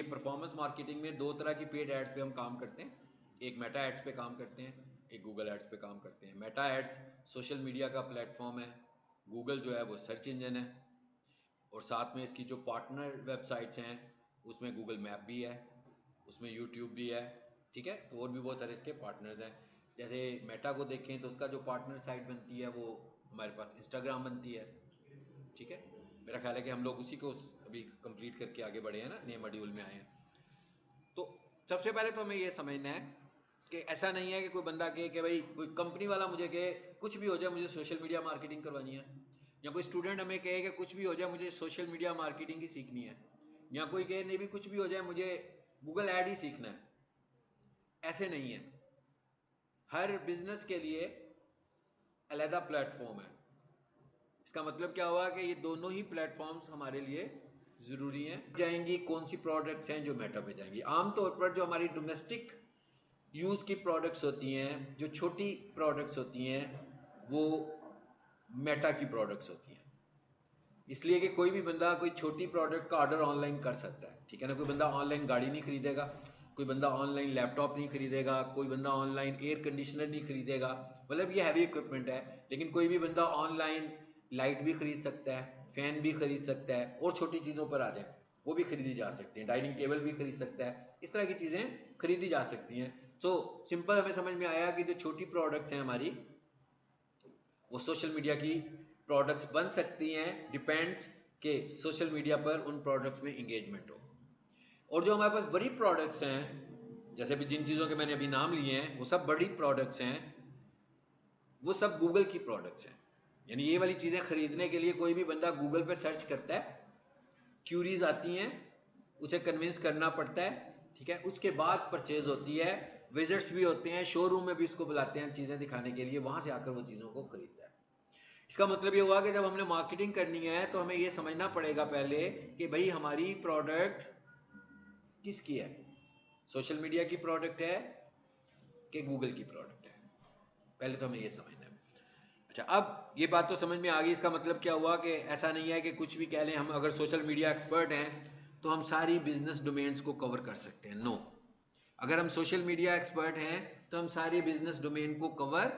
Performance marketing में दो तरह की पेड एड्स पे हम काम करते हैं। एक मेटा एड्स पे काम करते हैं, एक गूगल एड्स पे काम करते हैं। मेटा एड्स सोशल मीडिया का प्लेटफॉर्म है, गूगल जो है वो सर्च इंजन है, और साथ में इसकी जो पार्टनर वेबसाइट्स हैं उसमें गूगल मैप भी है, उसमें यूट्यूब भी है, ठीक है। तो और भी बहुत सारे इसके पार्टनर्स हैं। जैसे मेटा को देखें तो उसका जो पार्टनर साइट बनती है वो हमारे पास इंस्टाग्राम बनती है, ठीक है। मेरा ख्याल है कि हम लोग उसी को अभी कंप्लीट करके आगे बढ़े हैं ना, नए मॉड्यूल में आए हैं। तो सबसे पहले तो हमें ये समझना है कि ऐसा नहीं है कि कोई बंदा कहे कि भाई कोई कंपनी वाला मुझे कहे कुछ भी हो जाए मुझे सोशल मीडिया मार्केटिंग करवानी है, या कोई स्टूडेंट हमें कहे कि कुछ भी हो जाए मुझे सोशल मीडिया मार्केटिंग ही सीखनी है, या कोई कहे नहीं भी कुछ भी हो जाए मुझे गूगल ऐड ही सीखना है। ऐसे नहीं है। हर बिजनेस के लिए अलहदा प्लेटफॉर्म है। इसका मतलब क्या हुआ कि ये दोनों ही प्लेटफॉर्म्स हमारे लिए ज़रूरी हैं। जाएंगी कौन सी प्रोडक्ट्स हैं जो मेटा पे जाएंगी? आमतौर पर जो हमारी डोमेस्टिक यूज़ की प्रोडक्ट्स होती हैं, जो छोटी प्रोडक्ट्स होती हैं, वो मेटा की प्रोडक्ट्स होती हैं। इसलिए कि कोई भी बंदा कोई छोटी प्रोडक्ट का ऑर्डर ऑनलाइन कर सकता है, ठीक है ना। कोई बंदा ऑनलाइन गाड़ी नहीं खरीदेगा, कोई बंदा ऑनलाइन लैपटॉप नहीं खरीदेगा, कोई बंदा ऑनलाइन एयर कंडीशनर नहीं खरीदेगा, मतलब ये हैवी इक्विपमेंट है। लेकिन कोई भी बंदा ऑनलाइन लाइट भी खरीद सकता है, फैन भी खरीद सकता है, और छोटी चीज़ों पर आ जाए वो भी खरीदी जा सकती हैं। डाइनिंग टेबल भी खरीद सकता है, इस तरह की चीज़ें खरीदी जा सकती हैं। सो सिंपल हमें समझ में आया कि जो छोटी प्रोडक्ट्स हैं हमारी वो सोशल मीडिया की प्रोडक्ट्स बन सकती हैं, डिपेंड्स कि सोशल मीडिया पर उन प्रोडक्ट्स में इंगेजमेंट हो। और जो हमारे पास बड़ी प्रोडक्ट्स हैं, जैसे भी जिन चीज़ों के मैंने अभी नाम लिए हैं वो सब बड़ी प्रोडक्ट्स हैं, वो सब गूगल की प्रोडक्ट्स हैं। यानी ये वाली चीज़ें खरीदने के लिए कोई भी बंदा गूगल पे सर्च करता है, क्यूरीज आती हैं, उसे कन्विंस करना पड़ता है, ठीक है। उसके बाद परचेज होती है, विजिट्स भी होते हैं, शोरूम में भी इसको बुलाते हैं चीज़ें दिखाने के लिए, वहाँ से आकर वो चीज़ों को खरीदता है। इसका मतलब ये हुआ कि जब हमने मार्केटिंग करनी है तो हमें ये समझना पड़ेगा पहले कि भाई हमारी प्रोडक्ट किसकी है, सोशल मीडिया की प्रोडक्ट है कि गूगल की प्रोडक्ट है। पहले तो हमें ये समझना है। अच्छा, अब ये बात तो समझ में आ गई। इसका मतलब क्या हुआ कि ऐसा नहीं है कि कुछ भी कह लें, हम अगर सोशल मीडिया एक्सपर्ट हैं तो हम सारी बिजनेस डोमेन्स को कवर कर सकते हैं। नो, अगर हम सोशल मीडिया एक्सपर्ट हैं तो हम सारी बिजनेस डोमेन को कवर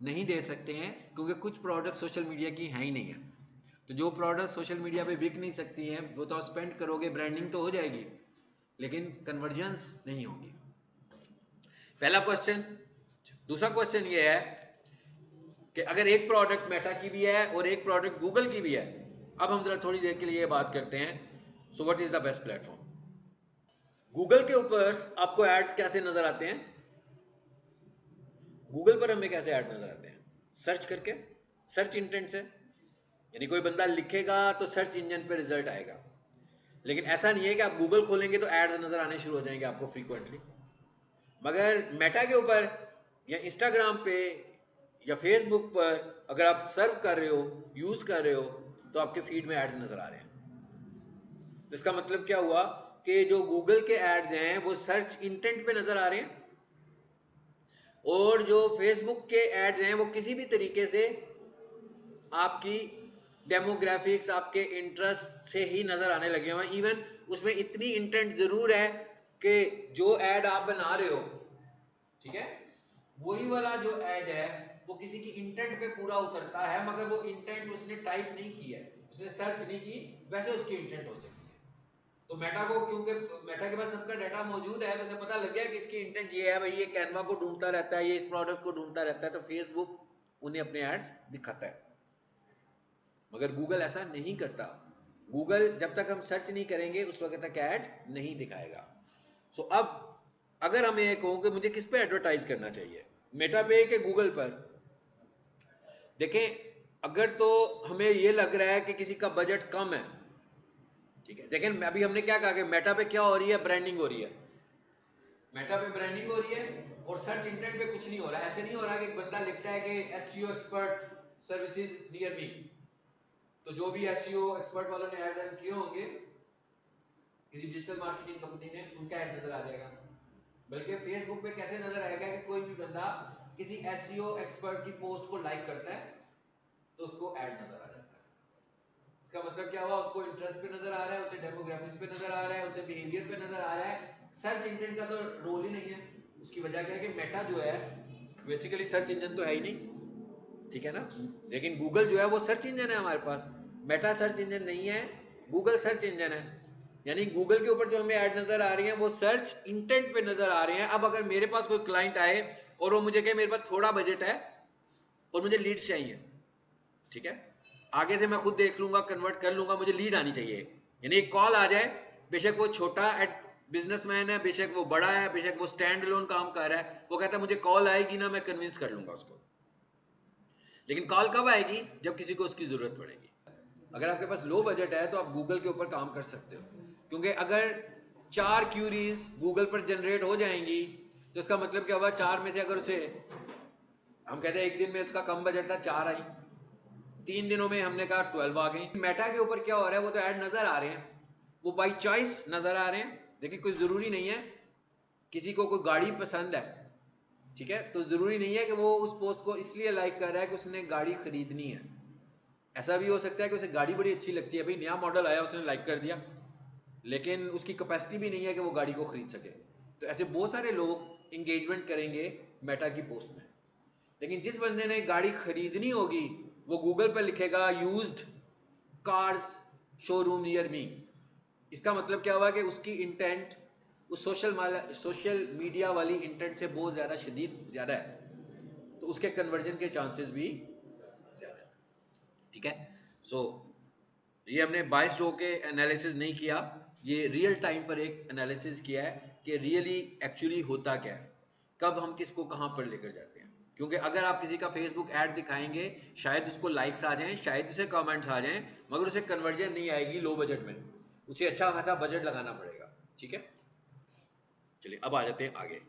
नहीं दे सकते हैं, क्योंकि कुछ प्रोडक्ट सोशल मीडिया की हैं ही नहीं है। तो जो प्रोडक्ट सोशल मीडिया पे बिक नहीं सकती हैं वो तो आप स्पेंड करोगे, ब्रांडिंग तो हो जाएगी, लेकिन कन्वर्जन्स नहीं होगी। पहला क्वेश्चन। दूसरा क्वेश्चन ये है कि अगर एक प्रोडक्ट मेटा की भी है और एक प्रोडक्ट गूगल की भी है, अब हम जरा थोड़ी देर के लिए ये बात करते हैं, so what is the best platform? Google के ऊपर आपको एड्स कैसे नजर आते हैं? गूगल पर हमें कैसे ऐड नजर आते हैं? सर्च करके, सर्च इंटेंट से। यानी कोई बंदा लिखेगा तो सर्च इंजन पे रिजल्ट आएगा। लेकिन ऐसा नहीं है कि आप गूगल खोलेंगे तो एड्स नजर आने शुरू हो जाएंगे आपको फ्रीक्वेंटली। मगर मेटा के ऊपर या इंस्टाग्राम पे या फेसबुक पर अगर आप सर्व कर रहे हो, यूज कर रहे हो, तो आपके फीड में एड्स नजर आ रहे हैं। तो इसका मतलब क्या हुआ कि जो गूगल के एड्स हैं वो सर्च इंटेंट पे नजर आ रहे हैं, और जो फेसबुक के एड्स हैं वो किसी भी तरीके से आपकी डेमोग्राफिक्स, आपके इंटरेस्ट से ही नजर आने लगे हैं। इवन उसमें इतनी इंटेंट जरूर है कि जो एड आप बना रहे हो, ठीक है, वही वाला जो एड है वो किसी की इंटेंट पे पूरा उतरता है, मगर वो इंटेंट उसने टाइप नहीं की है, उसने सर्च नहीं की, वैसे उसकी इंटेंट हो सकती है। तो मेटा को, क्योंकि मेटा के पास सबका डाटा मौजूद है, तो उसे पता लग गया कि इसकी इंटेंट ये है, भाई ये कैनवा को ढूंढता रहता है, ये इस प्रोडक्ट को ढूंढता रहता है, तो फेसबुक उन्हें अपने एड्स दिखाता है। मगर गूगल ऐसा नहीं करता। गूगल जब तक हम सर्च नहीं करेंगे उस वक्त तक ऐड नहीं दिखाएगा। सो अब अगर हम ये कहूं कि मुझे किस पे एडवर्टाइज करना चाहिए, मेटा पे कि गूगल पर, देखें, अगर तो हमें ये लग रहा है कि किसी का बजट कम है, ठीक है, देखें अभी हमने क्या कहा कि मेटा पे क्या हो रही है, ब्रांडिंग हो रही है। मेटा पे ब्रांडिंग हो रही है और सर्च इंटेंट पे कुछ नहीं हो रहा है। ऐसे नहीं हो रहा कि एक बंदा लिखता है कि SEO expert services near me, तो जो भी एसईओ एक्सपर्ट वालों ने ऐड रन किए होंगे किसी डिजिटल मार्केटिंग कंपनी ने, उनका ऐड नजर आ जाएगा। बल्कि फेसबुक पे कैसे नजर आएगा कि कोई भी बंदा किसी एसईओ एक्सपर्ट की पोस्ट को लाइक करता है तो उसको ऐड नजर आ जाता है। इसका मतलब क्या हुआ, उसको इंटरेस्ट पे नजर आ रहा है, उसे डेमोग्राफिक्स पे नजर आ रहा है, उसे बिहेवियर पे नजर आ रहा है। सर्च इंजन का तो रोल ही नहीं है। उसकी वजह क्या है कि मेटा जो है बेसिकली सर्च इंजन तो है ही नहीं, ठीक है ना। लेकिन गूगल जो है वो सर्च इंजन है हमारे पास, मेटा सर्च इंजन नहीं है, गूगल सर्च इंजन है। यानी गूगल के ऊपर जो हमें ऐड नजर आ रही है वो सर्च इंटेंट पे नजर आ रहे हैं। अब अगर मेरे पास कोई क्लाइंट आए और वो मुझे कहे मेरे पास थोड़ा बजट है और मुझे लीड्स चाहिए, ठीक है, आगे से मैं खुद देख लूंगा, कन्वर्ट कर लूंगा, मुझे लीड आनी चाहिए। यानी एक कॉल आ जाए, बेशक वो छोटा बिजनेसमैन है, बेशक वो बड़ा है, बेशक वो स्टैंड अलोन काम कर रहा है, वो कहता है मुझे कॉल आएगी ना मैं कन्विंस कर लूंगा उसको। लेकिन कॉल कब आएगी, जब किसी को उसकी जरूरत पड़ेगी। अगर आपके पास लो बजट है तो आप गूगल के ऊपर काम कर सकते हो, क्योंकि अगर 4 क्यूरीज गूगल पर जनरेट हो जाएंगी तो इसका मतलब क्या हुआ, 4 में से अगर उसे, हम कहते हैं एक दिन में उसका कम बजट था 4 आई, 3 दिनों में हमने कहा 12 आ गई। मेटा के ऊपर क्या हो रहा है, वो तो ऐड नजर आ रहे हैं, वो बाई चॉइस नजर आ रहे हैं। देखिए कुछ जरूरी नहीं है, किसी को कोई गाड़ी पसंद है, ठीक है, तो जरूरी नहीं है कि वो उस पोस्ट को इसलिए लाइक कर रहा है कि उसने गाड़ी खरीदनी है। ऐसा भी हो सकता है कि उसे गाड़ी बड़ी अच्छी लगती है, भाई नया मॉडल आया उसने लाइक कर दिया, लेकिन उसकी कैपेसिटी भी नहीं है कि वो गाड़ी को खरीद सके। तो ऐसे बहुत सारे लोग इंगेजमेंट करेंगे मेटा की पोस्ट में। लेकिन जिस बंदे ने गाड़ी खरीदनी होगी वो गूगल पर लिखेगा used cars showroom near me. इसका मतलब क्या हुआ कि उसकी इंटेंट उस सोशल मीडिया वाली इंटेंट से बहुत ज्यादा ज्यादा है, तो उसके कन्वर्जन के चांसेस भी ज्यादा है, ठीक है। सो ये हमने बायस्ड होके एनालिसिस नहीं किया, ये रियल टाइम पर एक एनालिसिस किया है कि रियली एक्चुअली होता क्या है, कब हम किसको कहां पर लेकर जाते हैं। क्योंकि अगर आप किसी का फेसबुक ऐड दिखाएंगे, शायद उसको लाइक्स आ जाएं, शायद उसे कमेंट्स आ जाएं, मगर उसे कन्वर्जन नहीं आएगी लो बजट में, उसे अच्छा खासा बजट लगाना पड़ेगा, ठीक है। चलिए अब आ जाते हैं आगे।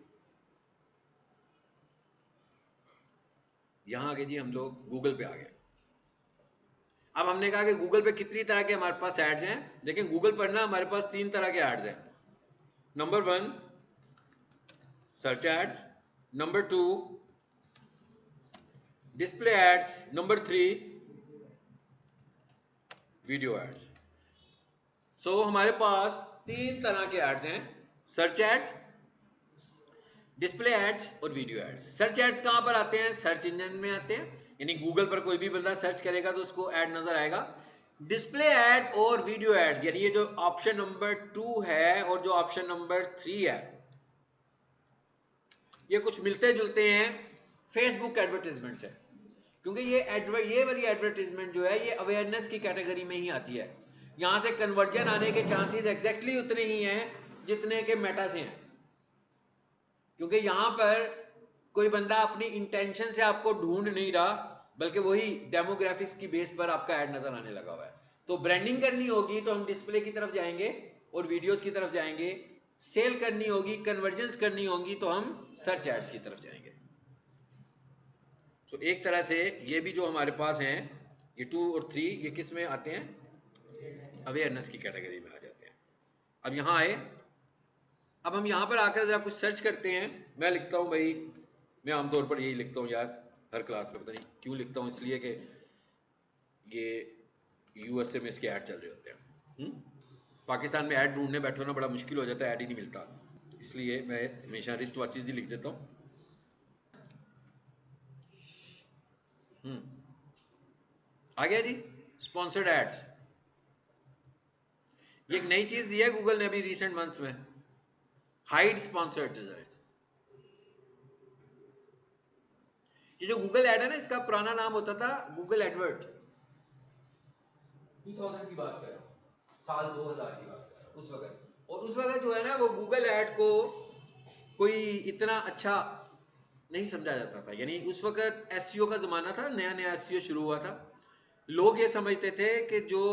यहां आगे जी हम लोग गूगल पे आ गए। अब हमने कहा कि गूगल पे कितनी तरह के हमारे पास एड्स हैं। देखिए गूगल पर ना हमारे पास 3 तरह के एड्स हैं। Number 1 search ads, number 2 display ads, number 3 video ads. So हमारे पास 3 तरह के एड्स हैं, सर्च एड्स, डिस्प्ले एड्स और वीडियो एड्स। सर्च एड्स कहां पर आते हैं, सर्च इंजन में आते हैं, यानी गूगल पर कोई भी बंदा सर्च करेगा तो उसको ऐड नजर आएगा। डिस्प्ले ऐड और वीडियो ऐड, यानी ये जो ऑप्शन नंबर 2 है और जो ऑप्शन नंबर 3 है, ये कुछ मिलते जुलते हैं फेसबुक एडवर्टाइजमेंट से। क्योंकि ये वाली एडवर्टाइजमेंट जो है ये अवेयरनेस की कैटेगरी में ही आती है। यहां से कन्वर्जन आने के चांसेस एग्जैक्टली उतने ही हैं जितने के मेटा से हैं, क्योंकि यहां पर कोई बंदा अपनी इंटेंशन से आपको ढूंढ नहीं रहा, बल्कि वही डेमोग्राफिक्स की बेस पर आपका ऐड नजर आने लगा हुआ है। तो ब्रांडिंग करनी होगी तो हम डिस्प्ले की तरफ जाएंगे और वीडियोस की तरफ जाएंगे, सेल करनी होगी, कन्वर्जेंस करनी होगी तो हम सर्च एड्स की तरफ जाएंगे। तो एक तरह से ये भी जो हमारे पास हैं, ये 2 और 3, ये किस में आते हैं, अवेयरनेस की कैटेगरी में आ जाते हैं। अब यहां आए, अब हम यहां पर आकर जरा कुछ सर्च करते हैं। मैं लिखता हूं भाई, मैं आमतौर पर यही लिखता हूं यार, हर क्लास में पता नहीं क्यों लिखता हूं, इसलिए कि ये यूएसए में इसके ऐड चल रहे होते हैं। पाकिस्तान में ऐड ढूंढने बैठो ना बड़ा मुश्किल हो जाता है, ऐड ही नहीं मिलता, इसलिए मैं हमेशा रिस्ट वॉचेस ही लिख देता हूं। आ गया जी स्पॉन्सर्ड एड्स। ये एक नई चीज दी है गूगल ने अभी रिसेंट मंथ्स में, हाइड स्पॉन्सर्ड रिजल्ट। ये जो गूगल एड है ना, इसका पुराना नाम होता था गूगल एडवर्ट। 2000 की बात कर रहा हूं, साल 2000 की बात कर रहा हूं, उस वक्त। और उस वक्त जो है ना वो गूगल एड को कोई इतना अच्छा नहीं समझा जाता था। यानी उस वक्त एसईओ का जमाना था, नया नया एसईओ शुरू हुआ था। लोग ये समझते थे कि जो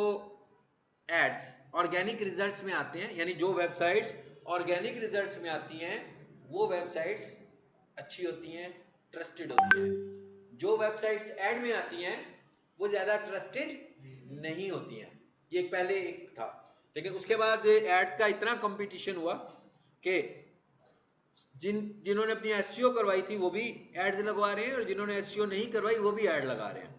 एड्स ऑर्गेनिक रिजल्ट्स में आते हैं, यानी जो वेबसाइट्स ऑर्गेनिक रिजल्ट्स में आती हैं वो वेबसाइट्स अच्छी होती हैं, ट्रस्टेड होती हैं। जो वेबसाइट्स ऐड में आती हैं वो ज्यादा ट्रस्टेड नहीं होती हैं। ये पहले एक था, लेकिन उसके बाद एड्स का इतना कंपटीशन हुआ कि जिन्होंने अपनी एसईओ करवाई थी वो भी एड्स लगवा रहे हैं और जिन्होंने एसईओ नहीं करवाई वो भी ऐड लगा रहे हैं।